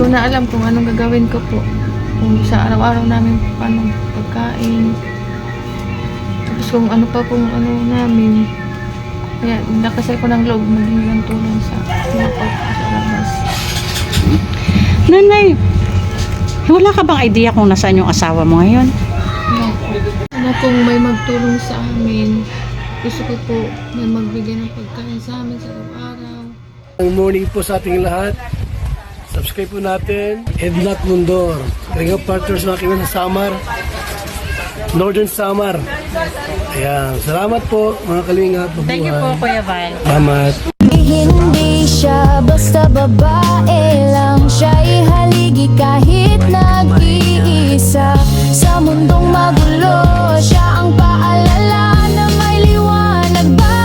ko na alam kung anong gagawin ko po. Kung sa araw-araw namin paano pagkain. Tapos kung ano pa pong ano namin. Kaya nakasay ko ng loob maging ng tulong sa mga po sa labas. Nanay, wala ka bang idea kung nasaan yung asawa mo ngayon? Ano kung may magtulong sa amin, gusto ko po may magbigay ng pagkain sa amin sa araw-araw. Good morning po sa ating lahat. Subscribe po natin. Ednat Mundor. Kalinga partners na kami sa Samar. Northern Samar. Ayan. Salamat po mga kalinga. Thank you po, Kuya Val. Salamat. Hindi siya basta babae lang, siya'y haligi kahit nag-iisa. Sa mundong magulo, siya ang paalala na may liwanag ba.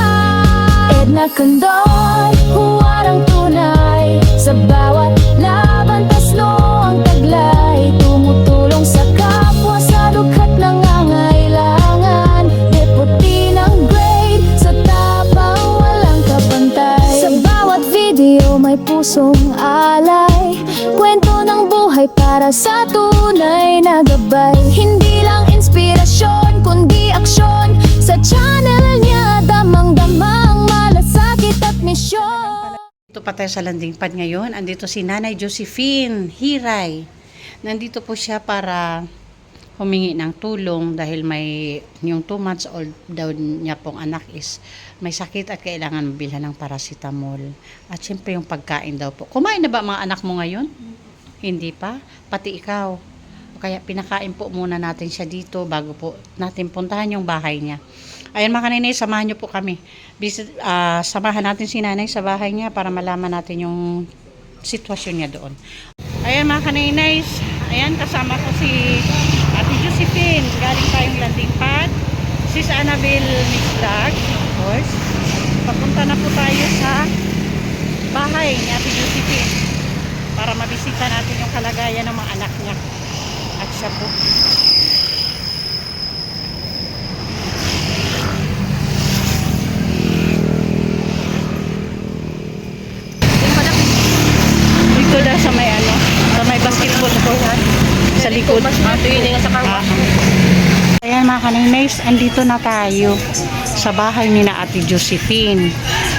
Edna Condor, huwarang tunay. Sa bawat laban, tasno ang taglay. Tumutulong sa kapwa sa dukha't nangangailangan. Deputy ng grade, sa tapang walang kapantay. Sa bawat video may pusong alay. Kwento ng buhay para sa tunay na gabay. Hindi lang inspirasyon, kundi aksyon. Sa channel niya, damang-damang malasakit at misyon. Ito pa tayo sa landing pad ngayon. Andito si Nanay Josephine Hiray. Nandito po siya para humingi ng tulong dahil may yung 2 months old daw niya pong anak is may sakit at kailangan mabilhan ng paracetamol. At syempre yung pagkain daw po. Kumain na ba mga anak mo ngayon? Hindi pa? Pati ikaw. Kaya pinakain po muna natin siya dito bago po natin puntahan yung bahay niya. Ayan mga kaninay, samahan niyo po kami. Samahan natin si nanay sa bahay niya para malaman natin yung sitwasyon niya doon. Ayan mga kaninay, ayan kasama ko si Ate Josephine. Galing tayong landing pad. Sis Annabelle Mix Vlog, of course. Papunta na po tayo sa bahay ni Ate Josephine para mabisita natin yung kalagayan ng mga anak niya. At siya po. Dito na sa may ano, sa may basketball court sa likod. Ayan mga kaninays, andito na tayo sa bahay ni na Ate Josephine.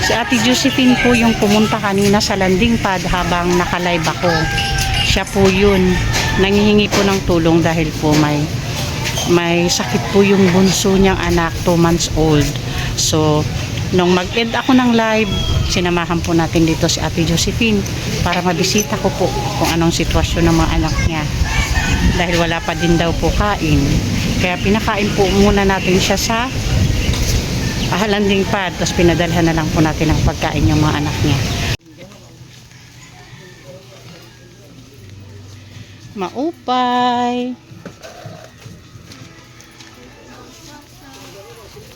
Si Ate Josephine po yung pumunta kanina sa landing pad habang nakalive ako. Siya po yun. Nangihingi po ng tulong dahil po may sakit po yung bunso niyang anak, 2 months old. So, nung mag-end ako ng live, sinamahan po natin dito si Ate Josephine para mabisita ko po kung anong sitwasyon ng mga anak niya. Dahil wala pa din daw po kain. Kaya pinakain po muna natin siya sa landing pad. Tapos pinadalhan na lang po natin ang pagkain yung mga anak niya. Maupay.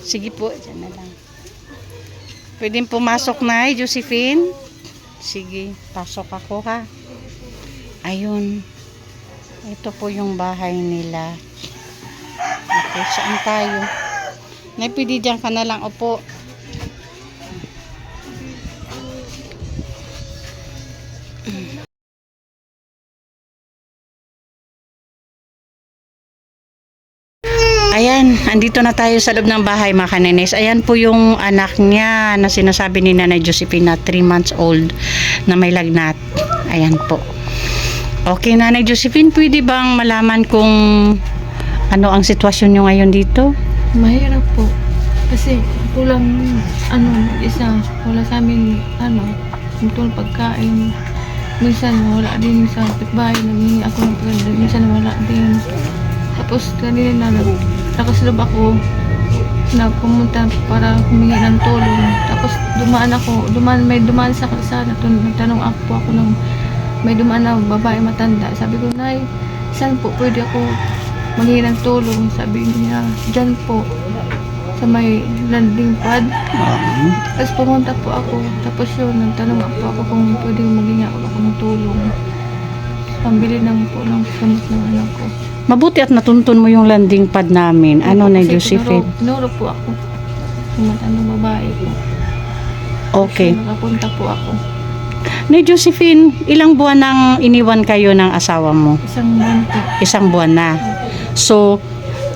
Sige po, dyan na lang. Pwedeng pumasok na, Josephine? Sige, pasok ako ha. Ayun. Ito po yung bahay nila. Okay, saan tayo? Nay, pwede dyan ka na lang, upo. Ayan, andito na tayo sa loob ng bahay mga kanenes. Ayan po yung anak niya na sinasabi ni Nanay Josephine na 3 months old na may lagnat. Ayan po. Okay, Nanay Josephine, pwede bang malaman kung ano ang sitwasyon nyo ngayon dito? Mahirap po. Kasi kulang isa. Wala sa amin tulong pagkain. Minsan wala din sa bahay. Naghingi ako ng pagkain. Minsan wala din. Tapos kanina nakaslub ako na pumunta para humingi ng tulong. Tapos may dumaan sa kalsada. Nagtanong ako ng may dumaan na babae matanda. Sabi ko, Nay, saan po pwede ako manghingi ng tulong? Sabi niya, dyan po sa may landing pad. Tapos pumunta po ako. Tapos yun, nagtanong po ako kung pwede maghingi ako ng tulong. Pambili ng gamot ng anak ko. Mabuti at natuntun mo yung landing pad namin. Ano na, Josephine? Tinuro po ako. Sumatang babae po. Okay. Kasi nakapunta po ako. Nay Josephine, ilang buwan nang iniwan kayo ng asawa mo? Isang buwan po. Isang buwan na. So,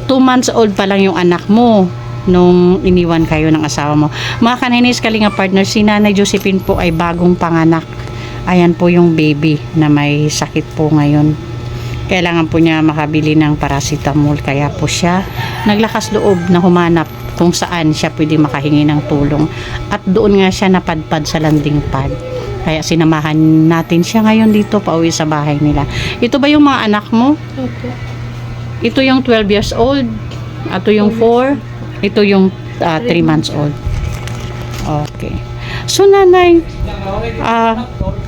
2 months old pa lang yung anak mo nung iniwan kayo ng asawa mo. Mga kaninis, kalinga partner, si Nanay Josephine po ay bagong panganak. Ayan po yung baby na may sakit po ngayon. Kailangan po niya makabili ng paracetamol, kaya po siya naglakas loob na humanap kung saan siya pwede makahingi ng tulong. At doon nga siya napadpad sa landing pad. Kaya sinamahan natin siya ngayon dito pauwi sa bahay nila. Ito ba yung mga anak mo? Opo. Ito yung 12 years old. Ito yung 4. Ito yung 3 months old. Okay. So nanay,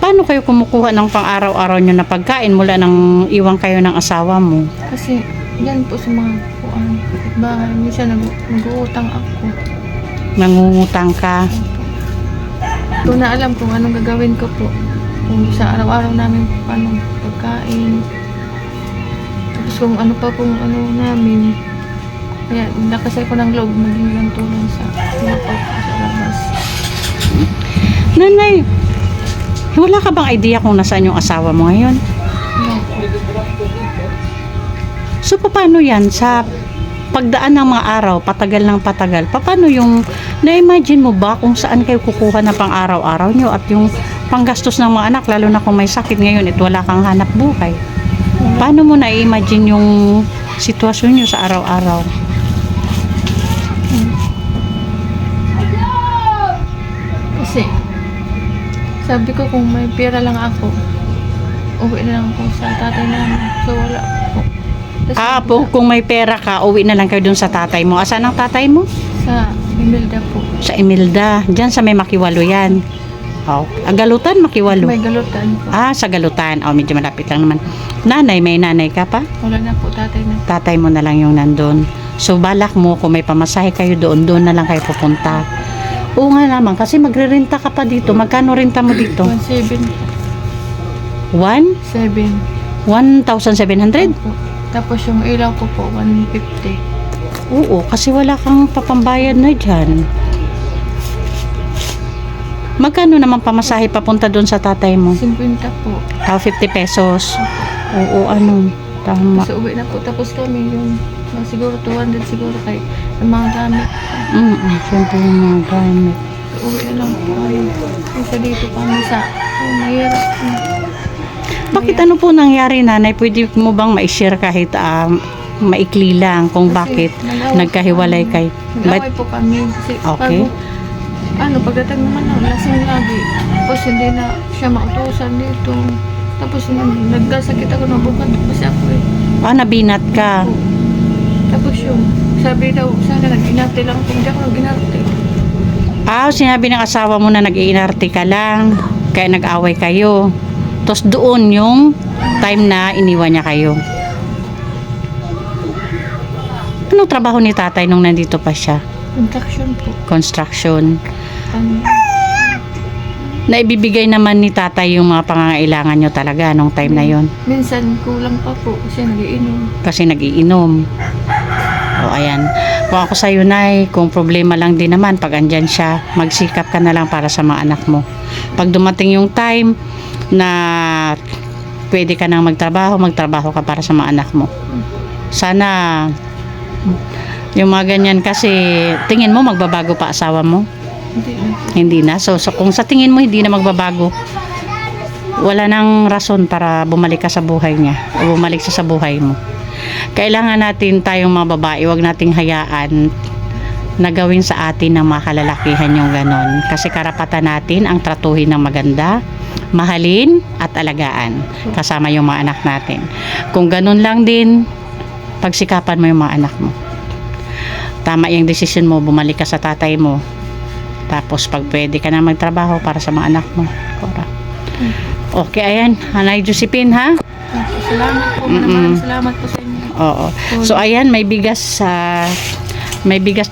paano kayo kumukuha ng pang-araw-araw nyo na pagkain mula nang iwan kayo ng asawa mo? Kasi yan po sa mga kuan bahay. Minsan nag-uutang ako. Nangungutang ka? Kung na alam kung anong gagawin ko po. Kung sa araw-araw namin paano pagkain. Tapos kung ano pa pong ano namin. Kaya nakasay ko ng loob maging ng tulong sa pinapag sa labas. Nanay, wala ka bang idea kung nasaan yung asawa mo ngayon? Yan po. So, paano yan? Sa pagdaan ng mga araw, patagal ng patagal, paano yung, na-imagine mo ba kung saan kayo kukuha na pang araw-araw nyo at yung panggastos ng mga anak, lalo na kung may sakit ngayon at wala kang hanap buhay? Paano mo na-imagine yung sitwasyon nyo sa araw-araw? Kasi sabi ko kung may pera lang ako, uwi na lang ako sa tatay namin. So wala po. Tas Kung may pera ka, uwi na lang kayo dun sa tatay mo. Asan ang tatay mo? sa Imelda po. Sa Imelda. Diyan sa may Makiwalo yan. Galutan, Makiwalo. May galutan po. Sa Galutan. Medyo malapit lang naman. Nanay, may nanay ka pa? Wala na po tatay na. Tatay mo na lang yung nandun. So, balak mo, kung may pamasahe kayo doon na lang kayo pupunta. Oo nga naman, kasi magre-renta ka pa dito. Magkano renta mo dito? 1,700 po. 1,700? Po. Tapos yung ilaw ko po, 150. Oo, kasi wala kang papambayad na dyan. Magkano naman pamasahe papunta doon sa tatay mo? 50 po. 50 pesos. Oo, tama. Tapos uwi na po. Tapos kami yung siguro 200 siguro kay yung mga gamit. Siyempre yung mga gamit. Uwi na lang po kami. Kasi dito kami sa mahirap na. Bakit ano po nangyari, nanay? Pwede mo bang ma-share kahit maikli lang kung Kasi bakit nag-away nagkahiwalay po kayo? kami. Nag-away po kami. Kasi Okay. pagdating naman lasing lagi. Tapos hindi na siya mautusan dito. Tapos nagkasakit ako ng bukat kasi ako eh. Nabinat ka. Tapos yung sabi daw, sana nag-inarte lang kung hindi ako nag-inarte. Sinabi ng asawa mo na nag-iinarte ka lang, kaya nag-away kayo. Tapos doon yung time na iniwan niya kayo. Anong trabaho ni tatay nung nandito pa siya? Contraction po. Construction. Ano, Naibibigay naman ni tatay yung mga pangangailangan nyo talaga nung time na yon. minsan kulang pa po kasi nagiinom. Kasi nagiinom. Ayan. Kung ako sa'yo, Nay, kung problema lang din naman, pag andyan siya, magsikap ka na lang para sa mga anak mo. Pag dumating yung time na pwede ka nang magtrabaho ka para sa mga anak mo. Sana yung mga ganyan kasi tingin mo magbabago pa asawa mo? Hindi na po. Hindi na. So kung sa tingin mo hindi na magbabago, wala nang rason para bumalik ka sa buhay niya o bumalik siya sa buhay mo. Kailangan natin tayong mga babae, wag nating hayaan na gawin sa atin ng mga kalalakihan yung ganon. Kasi karapatan natin ang tratuhin ng maganda, mahalin at alagaan kasama yung mga anak natin. Kung ganon lang din, pagsikapan mo yung mga anak mo. Tama yung desisyon mo, bumalik ka sa tatay mo. Tapos pag pwede ka na magtrabaho para sa mga anak mo. Okay, ayan. Nanay Josephine, ha? Salamat po. Maraming salamat po sa inyo. Oo. So ayan, may bigas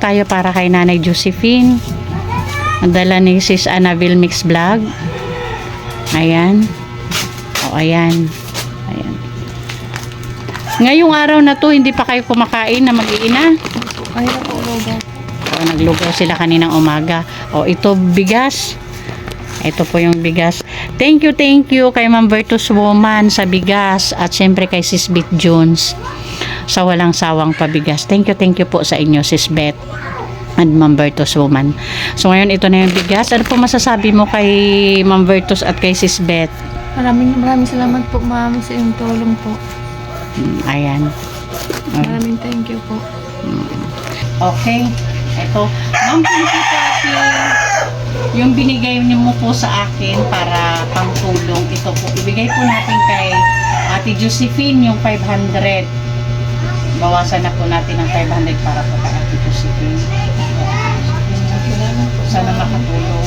tayo para kay Nanay Josephine. Ang dala ni Sis Annabelle Mix Vlog. Ayan. Ayan. Ayan. Ngayong araw na to, hindi pa kayo kumakain na mag-iina. Ay, po, lugaw. Naglugaw sila kaninang umaga. Ito bigas. Ito po yung bigas. Thank you kay Ma'am Virtus Woman sa bigas at syempre kay Sis Beth Jones sa walang sawang pabigas. Thank you po sa inyo, Sis Beth and Ma'am Virtus Woman. So ngayon ito na yung bigas. Ano po masasabi mo kay Ma'am Virtus at kay Sis Beth? Maraming salamat po, ma'am, sa iyong tulong po. Ayan. Maraming thank you po. Okay. Ito. Ma'am, thank you po. Yung binigay niyo mo po sa akin para pangtulong. Ito po. Ibigay po natin kay Ate Josephine yung 500. Bawasan na po natin ang 500 para po kay Ate Josephine. Salamat po. Sana makatulong.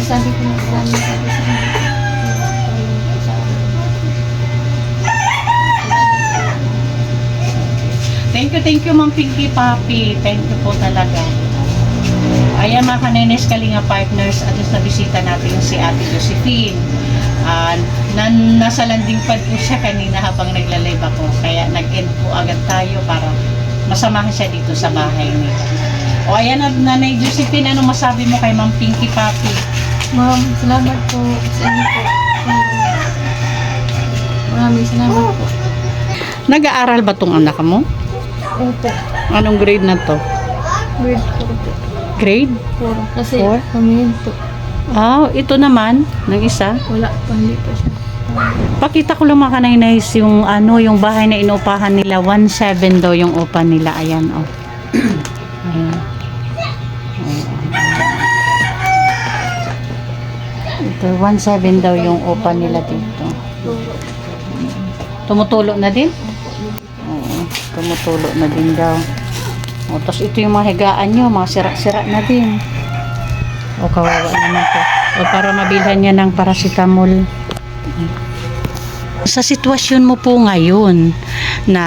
Sabi ko na maraming salamat. Thank you Ma'am Pinky Papi. Thank you po talaga. Ayan mga kanenes, Kalinga Partners, at na bisita natin yung si Ate Josephine. Nasa landing pad po siya kanina habang nagla-live ako. Kaya nag-end po agad tayo para masamahan siya dito sa bahay nila. O ayan, Nanay Josephine, ano masabi mo kay Ma'am Pinky Papi? Ma'am, salamat po sa inyo po. Maraming salamat po. Nag-aaral ba tong anak mo? Opo. Anong grade na to? Grade 4 po. Grade? 4. Kasi Four? kami po. Ito naman, ng isa. Wala pa, hindi pa siya. Pakita ko lang mga kanaynais yung yung bahay na inupahan nila. 1.7 daw yung upa nila. Ayan, oh. Ayan. Ito, 1.7 daw yung upa nila dito. Tumutulo na din? Oo, tumutulo na din daw. O, tapos ito yung mga higaan nyo, mga sira-sira na din. O, kawawa naman po. O, para mabilhan niya ng paracetamol. Sa sitwasyon mo po ngayon na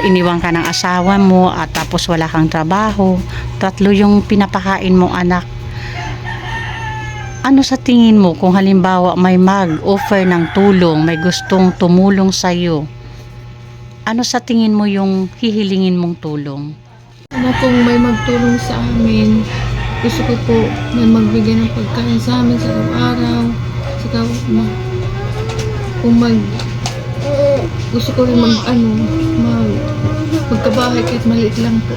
iniwan ka ng asawa mo at tapos wala kang trabaho, 3 yung pinapakain mong anak, ano sa tingin mo kung halimbawa may mag-offer ng tulong, may gustong tumulong sa'yo, ano sa tingin mo yung hihilingin mong tulong? Ano kung may magtulong sa amin, gusto ko po may magbigay ng pagkain sa amin sa araw-araw. Saka gusto ko rin magkabahay kahit maliit lang po.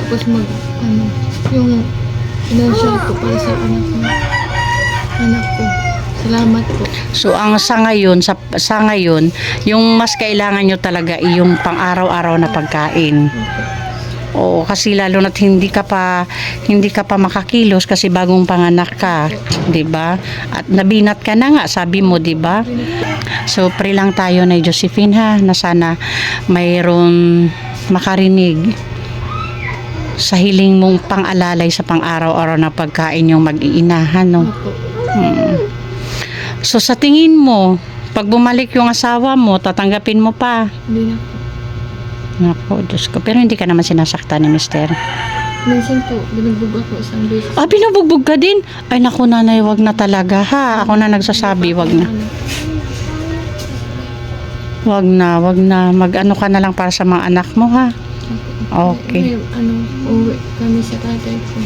Tapos yung financial ko para sa anak ko. Salamat po. So ang sa ngayon, yung mas kailangan nyo talaga ay yung pang-araw-araw na pagkain. Oo, kasi lalo na't hindi ka pa makakilos kasi bagong panganak ka, 'di ba? At nabinat ka na nga, sabi mo, 'di ba? So pray lang tayo na Josephine ha, na sana mayroon makarinig sa hiling mong pang-alalay sa pang-araw-araw na pagkain yung mag-iinahan, no? So sa tingin mo, pag bumalik yung asawa mo, tatanggapin mo pa? Hindi na po. Naku, Diyos ko. Pero hindi ka naman sinasaktan ni Mister. Minsan po, binugbog ako isang beses. Binubugbog ka din? Ay naku nanay, wag na talaga ha. Ako na nagsasabi, wag na. Wag na. Mag-ano ka na lang para sa mga anak mo ha. Okay. Uwi kami sa tatay ko.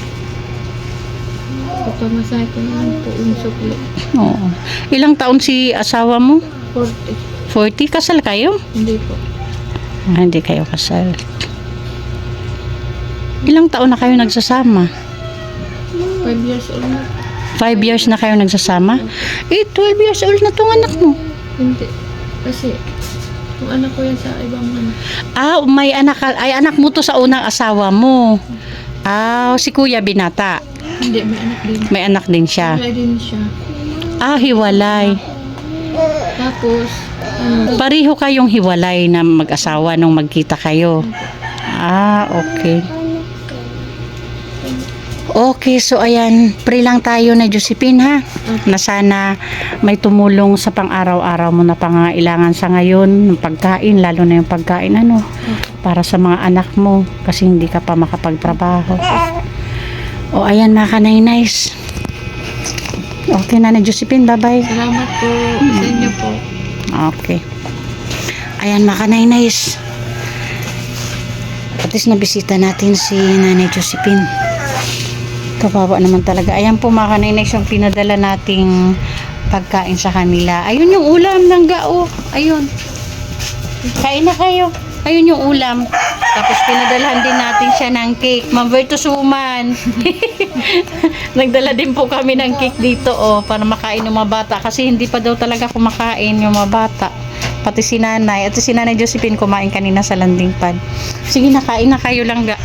Papamasahe ko na lang po yung sukli. Oo. Ilang taon si asawa mo? 40. 40? Kasal kayo? Hindi po. Hindi kayo kasal. Ilang taon na kayo nagsasama? 5 years old na. 5 years na kayo nagsasama? 12 years old na tong anak mo. Hindi. Kasi, yung anak ko yan sa ibang anak. May anak ay anak mo to sa unang asawa mo. Si Kuya Binata. Hindi, may anak din. May anak din siya. Wala din siya. Hiwalay. Tapos, Pareho kayong hiwalay na mag-asawa nung magkita kayo. Okay. Okay, so ayan, pray lang tayo na Josephine ha, na sana may tumulong sa pang-araw-araw mo na pangangailangan sa ngayon, ng pagkain, lalo na yung pagkain para sa mga anak mo kasi hindi ka pa makapagtrabaho. Ayan mga kanay-nice. Okay na Josephine, bye-bye. salamat po sa inyo po. Okay. Ayan mga kanay-nice. At least nabisita natin si Nanay Josephine. Kawawa naman talaga. Ayan po mga kaninays yung pinadala nating pagkain sa kanila. Ayun yung ulam ng gao. Ayun. Kain na kayo. Ayun yung ulam. Tapos pinadalahan din natin siya ng cake. Ma'am Virtus Woman. Nagdala din po kami ng cake dito para makain yung mga bata. Kasi hindi pa daw talaga kumakain yung mga bata. Pati si nanay. At si nanay Josephine kumain kanina sa landing pad. Sige, nakain na kayo lang ga.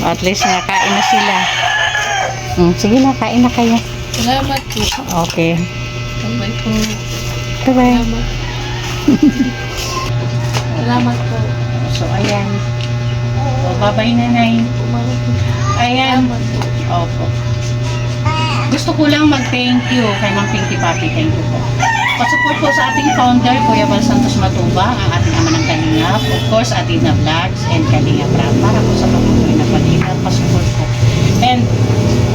At least nakain na sila. Sige na, kain na kayo. Salamat po. Okay. Bye po. Bye-bye. Salamat. Salamat po. So, ayan. Bye-bye, nanay. Ayan. Salamat po. Opo. Gusto ko lang mag-thank you kay Ma'am Pinky Papi. Thank you po. Pasupport po sa ating founder, Kuya Val Santos Matubang, ang ating ama ng Kalingap. Of course, ating na vlogs and Kalingap Rap. Para po sa patuloy na Kalingap, pasupport po. And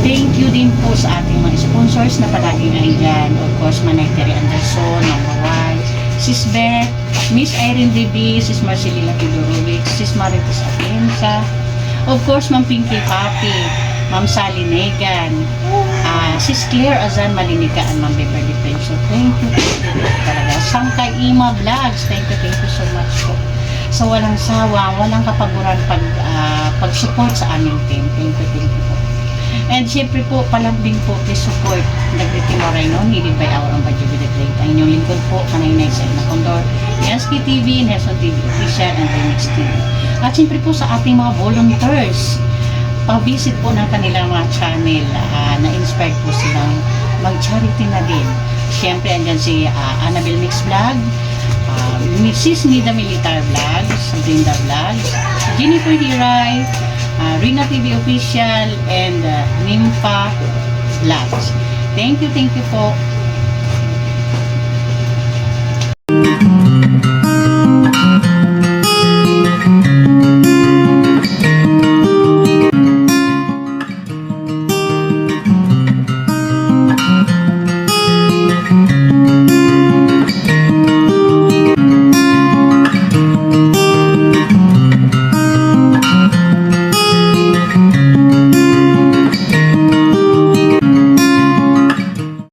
thank you din po sa ating mga sponsors na palagi nandyan. Of course, Manay Terry Anderson, Mama Wai, Sis Beth, Miss Irene Ribi, Sis Marcelina Tidorovic, Sis Marites Atienza, of course, Ma'am Pinky Papi, Ma'am Sally Negan, Sis Claire Azan Malinika, and Ma'am Beverly Penso. Thank you talaga. Sangkay Ima Vlogs, thank you so much po. So, walang sawa, walang kapaguran pag-support sa aming team. Thank you po. And syempre po, palambing po, please support Nagtitimoray noon, headed by our Ambadyo with the Great. Ang inyong lingkod po, kanay sa na Condor, Yansky TV, Nelson TV Official, and Remix TV. At syempre po sa ating mga volunteers, pa-visit po ng kanilang mga channel, na-inspired po silang mag-charity na din. Syempre, andyan si Annabelle Mix Vlog, Mrs. Nida Militar Vlogs, Brinda Vlogs, Jennifer Hiray, Rina TV Official, and Nympha Vlogs. Thank you po.